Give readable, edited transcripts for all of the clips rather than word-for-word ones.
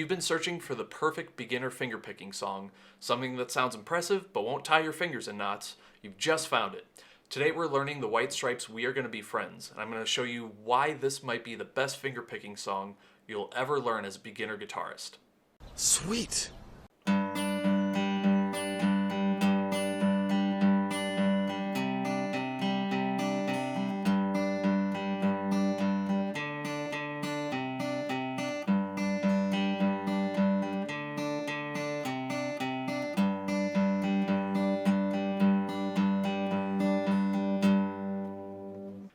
you've been searching for the perfect beginner fingerpicking song, something that sounds impressive but won't tie your fingers in knots, you've just found it. Today we're learning the White Stripes' We Are Gonna Be Friends, and I'm going to show you why this might be the best fingerpicking song you'll ever learn as a beginner guitarist. Sweet!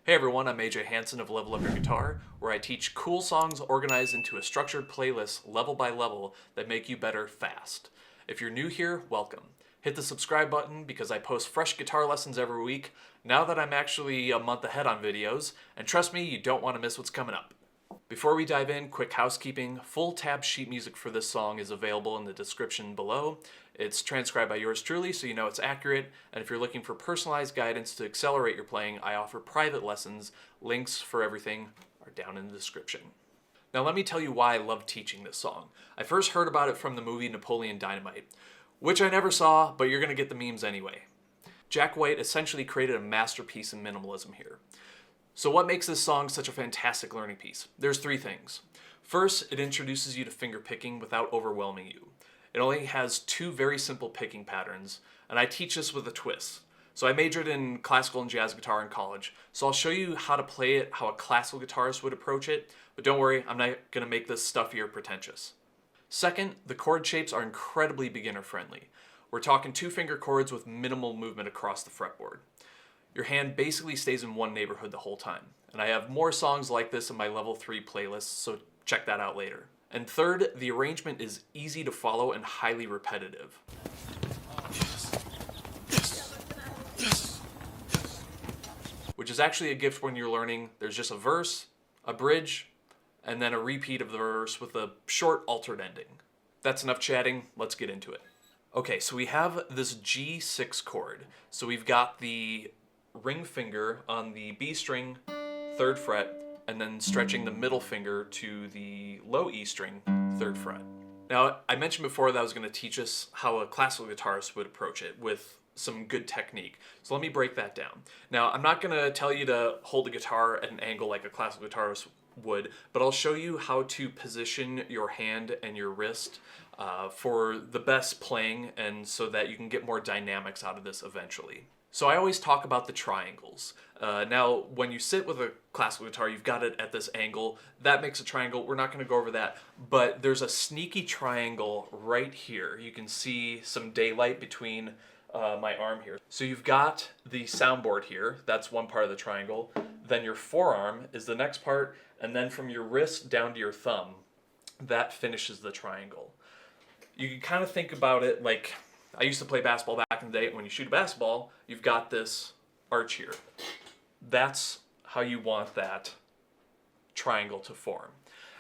Hey everyone, I'm AJ Hansen of Level Up Your Guitar, where I teach cool songs organized into a structured playlist level by level that make you better fast. If you're new here, welcome. Hit the subscribe button because I post fresh guitar lessons every week now that I'm actually a month ahead on videos, and trust me, you don't want to miss what's coming up. Before we dive in, quick housekeeping. Full tab sheet music for this song is available in the description below. It's transcribed by yours truly, so you know it's accurate. And if you're looking for personalized guidance to accelerate your playing, I offer private lessons. Links for everything are down in the description. Now let me tell you why I love teaching this song. I first heard about it from the movie Napoleon Dynamite, which I never saw, but you're going to get the memes anyway. Jack White essentially created a masterpiece in minimalism here. So what makes this song such a fantastic learning piece? There's three things. First, it introduces you to finger picking without overwhelming you. It only has two very simple picking patterns, and I teach this with a twist. So I majored in classical and jazz guitar in college, so I'll show you how to play it, how a classical guitarist would approach it, but don't worry, I'm not going to make this stuffier or pretentious. Second, the chord shapes are incredibly beginner friendly. We're talking two finger chords with minimal movement across the fretboard. Your hand basically stays in one neighborhood the whole time. And I have more songs like this in my level 3 playlist, so check that out later. And third, the arrangement is easy to follow and highly repetitive. Yes. Which is actually a gift when you're learning. There's just a verse, a bridge, and then a repeat of the verse with a short altered ending. That's enough chatting, let's get into it. Okay, so we have this G6 chord. So we've got the ring finger on the B string, 3rd fret, and then stretching the middle finger to the low E string, 3rd fret. Now, I mentioned before that I was going to teach us how a classical guitarist would approach it with some good technique. So let me break that down. Now, I'm not going to tell you to hold the guitar at an angle like a classical guitarist would, but I'll show you how to position your hand and your wrist for the best playing, and so that you can get more dynamics out of this eventually. So I always talk about the triangles. Now, when you sit with a classical guitar, you've got it at this angle. That makes a triangle. We're not going to go over that. But there's a sneaky triangle right here. You can see some daylight between my arm here. So you've got the soundboard here. That's one part of the triangle. Then your forearm is the next part. And then from your wrist down to your thumb, that finishes the triangle. You can kind of think about it like, I used to play basketball back in the day. When you shoot a basketball, you've got this arch here. That's how you want that triangle to form.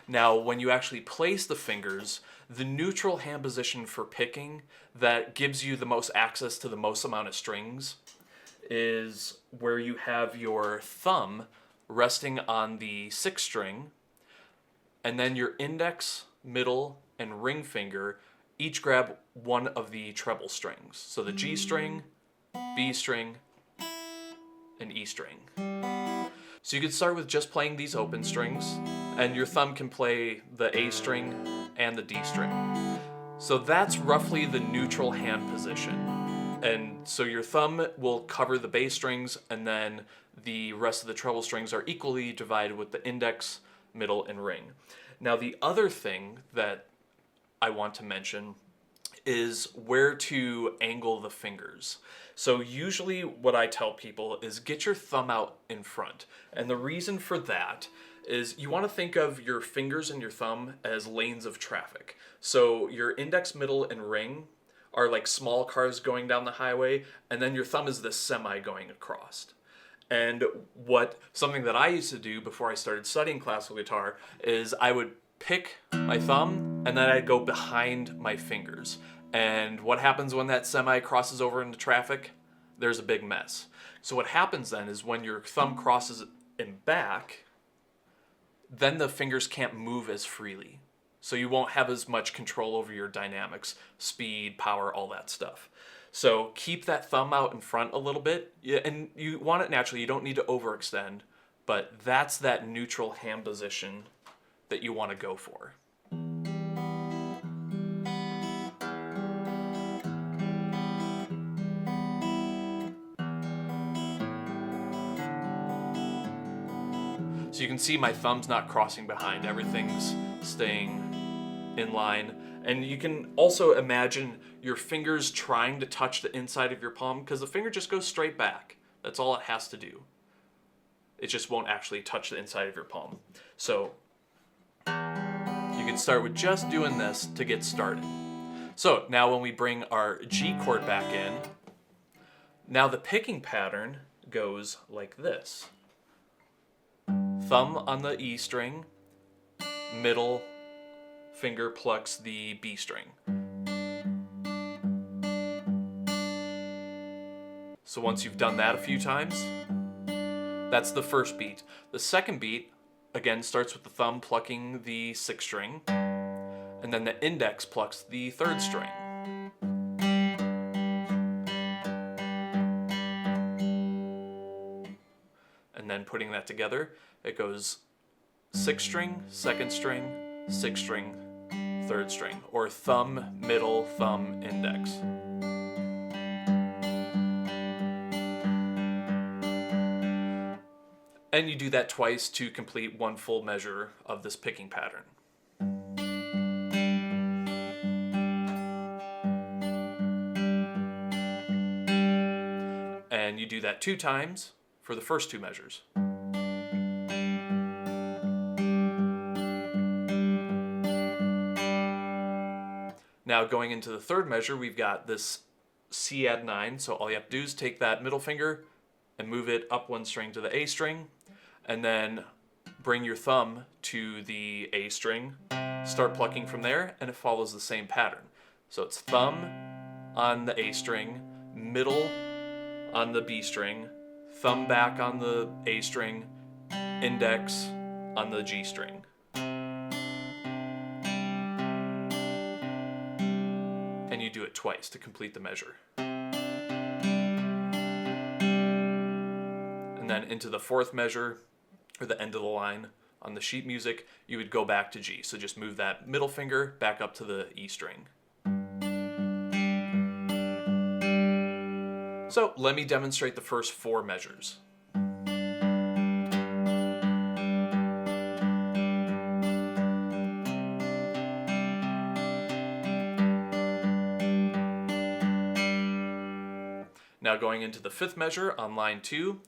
Now, when you actually place the fingers, the neutral hand position for picking that gives you the most access to the most amount of strings is where you have your thumb resting on the 6th string, and then your index, middle, and ring finger each grab one of the treble strings. So the G string, B string, and E string. So you could start with just playing these open strings, and your thumb can play the A string and the D string. So that's roughly the neutral hand position. And so your thumb will cover the bass strings, and then the rest of the treble strings are equally divided with the index, middle, and ring. Now the other thing that I want to mention is where to angle the fingers. So usually what I tell people is get your thumb out in front. And the reason for that is you want to think of your fingers and your thumb as lanes of traffic. So your index, middle, and ring are like small cars going down the highway, and then your thumb is the semi going across. And something that I used to do before I started studying classical guitar is I would pick my thumb and then I'd go behind my fingers. And what happens when that semi crosses over into traffic? There's a big mess. So what happens then is when your thumb crosses in back, then the fingers can't move as freely. So you won't have as much control over your dynamics, speed, power, all that stuff. So keep that thumb out in front a little bit, and you want it naturally. You don't need to overextend, but that's that neutral hand position that you want to go for. So you can see my thumb's not crossing behind, everything's staying in line. And you can also imagine your fingers trying to touch the inside of your palm, because the finger just goes straight back. That's all it has to do. It just won't actually touch the inside of your palm. So you can start with just doing this to get started. So now when we bring our G chord back in, now the picking pattern goes like this. Thumb on the E string, middle finger plucks the B string. So once you've done that a few times, that's the first beat. The second beat, again, starts with the thumb plucking the sixth string, and then the index plucks the third string. And then putting that together, it goes sixth string, second string, sixth string, third string, or thumb, middle, thumb, index. And you do that twice to complete one full measure of this picking pattern. And you do that 2 times for the first 2 measures. Now going into the third measure, we've got this C add 9, so all you have to do is take that middle finger and move it up 1 string to the A string, and then bring your thumb to the A string, start plucking from there, and it follows the same pattern. So it's thumb on the A string, middle on the B string, thumb back on the A string, index on the G string. And you do it twice to complete the measure. And then into the fourth measure, or the end of the line on the sheet music, you would go back to G. So just move that middle finger back up to the E string. So let me demonstrate the first 4 measures. Now going into the 5th measure on line 2,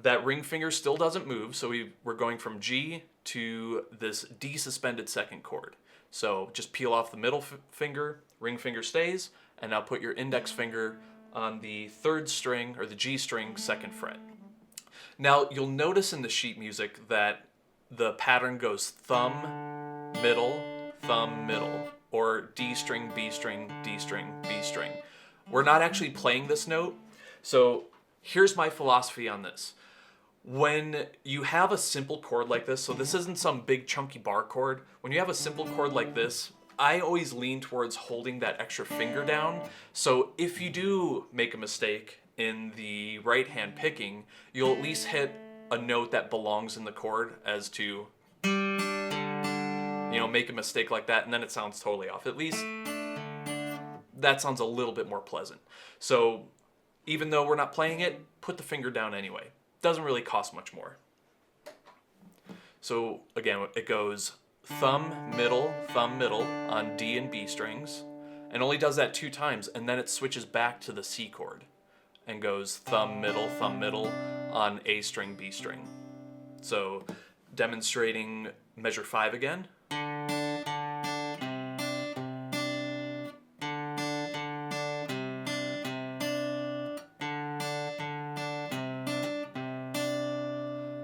that ring finger still doesn't move, so we're going from G to this D suspended second chord. So just peel off the middle finger, ring finger stays, and now put your index finger on the 3rd string, or the G string, 2nd fret. Now you'll notice in the sheet music that the pattern goes thumb, middle, or D string, B string, D string, B string. We're not actually playing this note, so here's my philosophy on this. When you have a simple chord like this, so this isn't some big chunky bar chord, when you have a simple chord like this, I always lean towards holding that extra finger down. So if you do make a mistake in the right hand picking, you'll at least hit a note that belongs in the chord, as to, make a mistake like that and then it sounds totally off. At least that sounds a little bit more pleasant. So even though we're not playing it, put the finger down anyway. Doesn't really cost much more. So again, it goes thumb, middle on D and B strings, and only does that 2 times, and then it switches back to the C chord and goes thumb, middle on A string, B string. So demonstrating measure 5 again.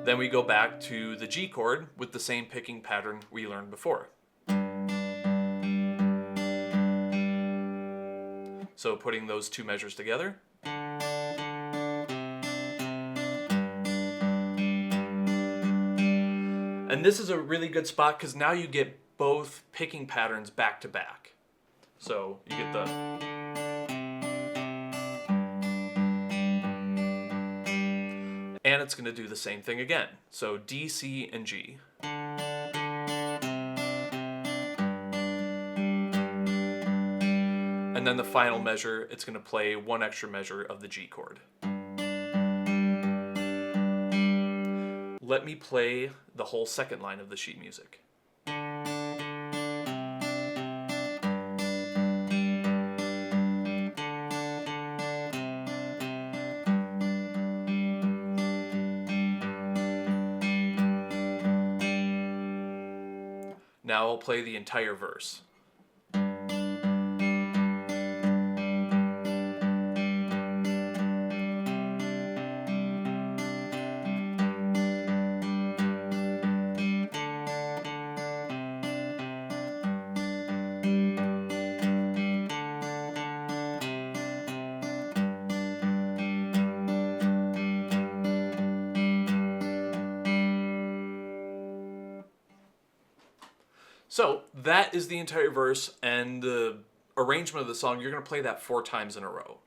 Then we go back to the G chord with the same picking pattern we learned before. So putting those 2 measures together. And this is a really good spot because now you get both picking patterns back to back. So you get the... And it's going to do the same thing again. So D, C, and G. And then the final measure, it's going to play one extra measure of the G chord. Let me play the whole second line of the sheet music. Now I'll play the entire verse. So that is the entire verse, and the arrangement of the song, you're going to play that 4 times in a row.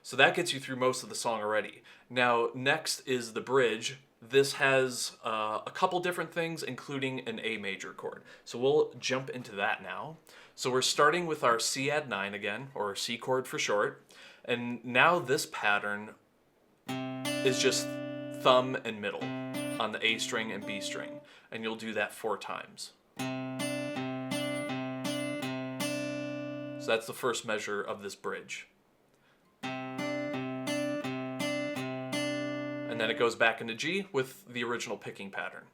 So that gets you through most of the song already. Now, next is the bridge. This has a couple different things, including an A major chord. So we'll jump into that now. So we're starting with our C add 9 again, or C chord for short. And now this pattern is just thumb and middle on the A string and B string. And you'll do that 4 times. So that's the first measure of this bridge. And then it goes back into G with the original picking pattern.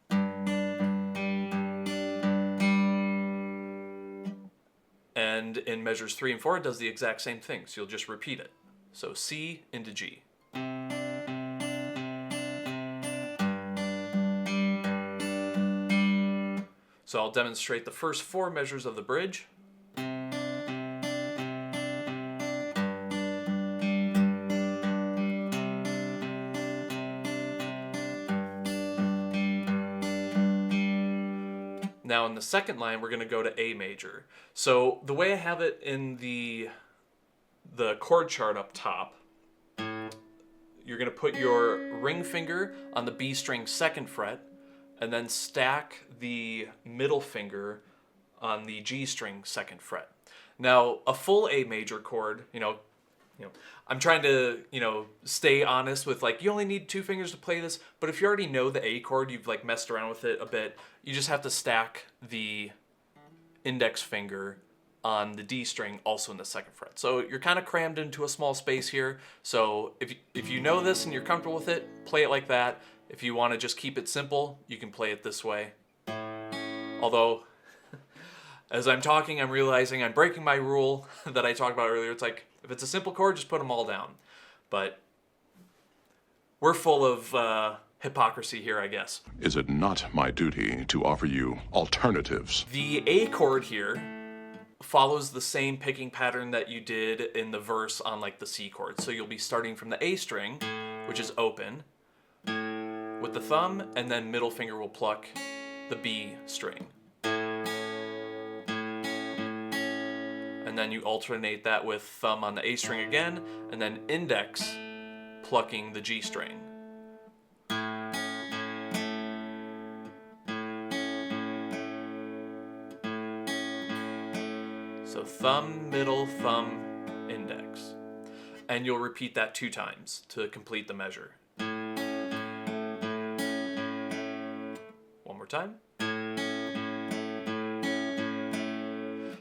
And in measures 3 and 4, it does the exact same thing, so you'll just repeat it. So C into G. So I'll demonstrate the first 4 measures of the bridge. Now in the second line, we're going to go to A major. So the way I have it in the chord chart up top, you're going to put your ring finger on the B string 2nd fret, and then stack the middle finger on the G string 2nd fret. Now a full A major chord, I'm trying to, stay honest with you only need 2 fingers to play this, but if you already know the A chord, you've messed around with it a bit, you just have to stack the index finger on the D string also in the 2nd fret. So you're kind of crammed into a small space here. So if you know this and you're comfortable with it, play it like that. If you want to just keep it simple, you can play it this way. Although, as I'm talking, I'm realizing I'm breaking my rule that I talked about earlier. It's if it's a simple chord, just put them all down. But we're full of hypocrisy here, I guess. Is it not my duty to offer you alternatives? The A chord here follows the same picking pattern that you did in the verse on the C chord. So you'll be starting from the A string, which is open, with the thumb, and then middle finger will pluck the B string. And then you alternate that with thumb on the A string again, and then index plucking the G string. So thumb, middle, thumb, index. And you'll repeat that 2 times to complete the measure. One more time.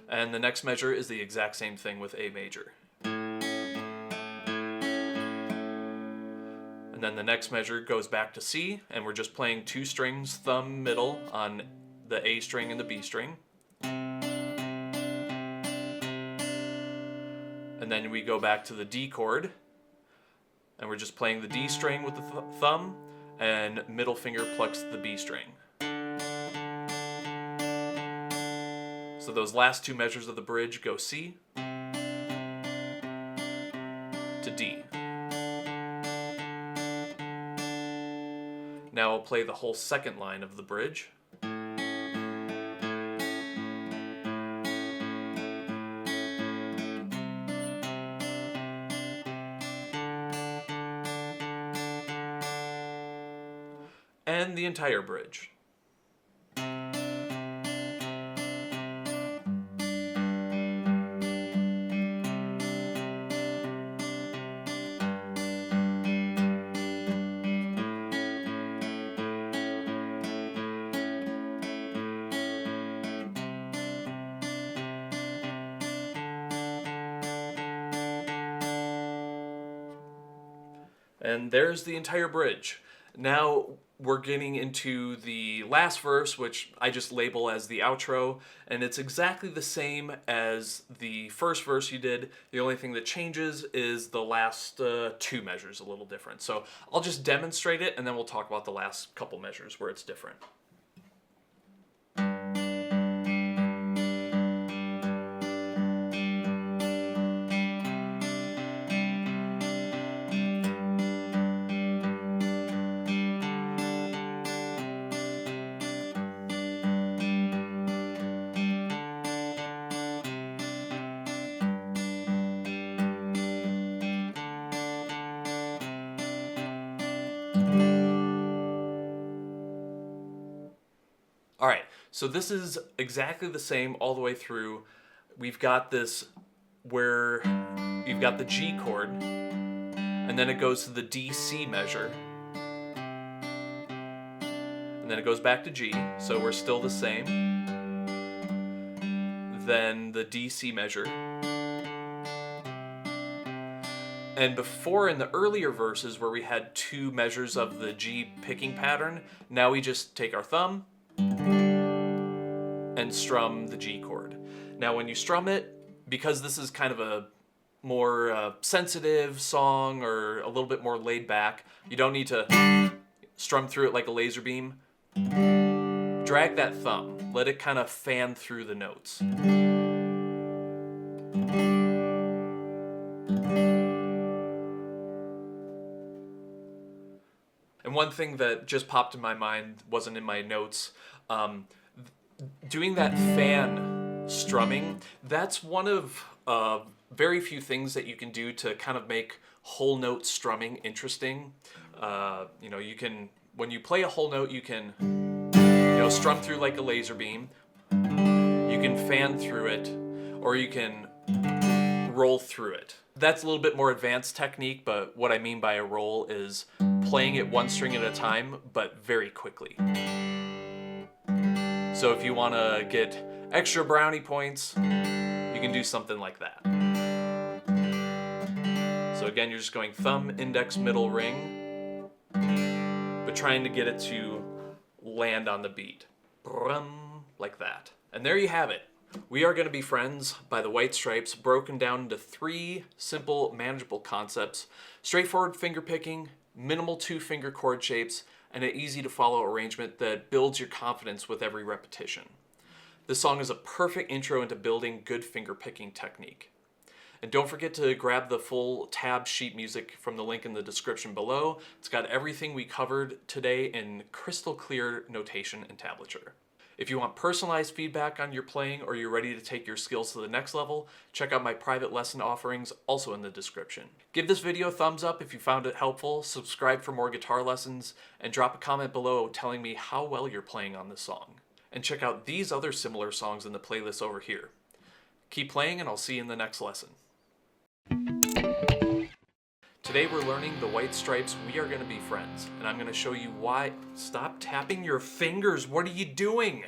And the next measure is the exact same thing with A major. And then the next measure goes back to C, and we're just playing 2 strings, thumb, middle, on the A string and the B string. And then we go back to the D chord, and we're just playing the D string with the thumb, and middle finger plucks the B string. So those last 2 measures of the bridge go C to D. Now I'll play the whole second line of the bridge. and the entire bridge. And there's the entire bridge. Now we're getting into the last verse, which I just label as the outro, and it's exactly the same as the first verse you did. The only thing that changes is the last two measures a little different. So I'll just demonstrate it, and then we'll talk about the last couple measures where it's different. All right, so this is exactly the same all the way through. We've got this where you've got the G chord, and then it goes to the D C measure, and then it goes back to G, so we're still the same. Then the D C measure. And before, in the earlier verses where we had two measures of the G picking pattern, now we just take our thumb and strum the G chord. Now when you strum it, because this is kind of a more sensitive song or a little bit more laid back, you don't need to strum through it like a laser beam. Drag that thumb, let it kind of fan through the notes. And one thing that just popped in my mind, wasn't in my notes, doing that fan strumming, that's one of very few things that you can do to kind of make whole note strumming interesting. You can, when you play a whole note, you can, strum through like a laser beam. You can fan through it, or you can roll through it. That's a little bit more advanced technique, but what I mean by a roll is playing it one string at a time, but very quickly. So if you want to get extra brownie points, you can do something like that. So again, you're just going thumb, index, middle, ring, but trying to get it to land on the beat. Brum, like that. And there you have it. We Are Gonna Be Friends by the White Stripes, broken down into three simple, manageable concepts: straightforward finger picking, minimal two-finger chord shapes, and an easy-to-follow arrangement that builds your confidence with every repetition. This song is a perfect intro into building good finger-picking technique. And don't forget to grab the full tab sheet music from the link in the description below. It's got everything we covered today in crystal clear notation and tablature. If you want personalized feedback on your playing, or you're ready to take your skills to the next level, check out my private lesson offerings, also in the description. Give this video a thumbs up if you found it helpful, subscribe for more guitar lessons, and drop a comment below telling me how well you're playing on this song. And check out these other similar songs in the playlist over here. Keep playing, and I'll see you in the next lesson. Today we're learning the White Stripes' We Are Gonna Be Friends, and I'm gonna show you why. Stop tapping your fingers, what are you doing?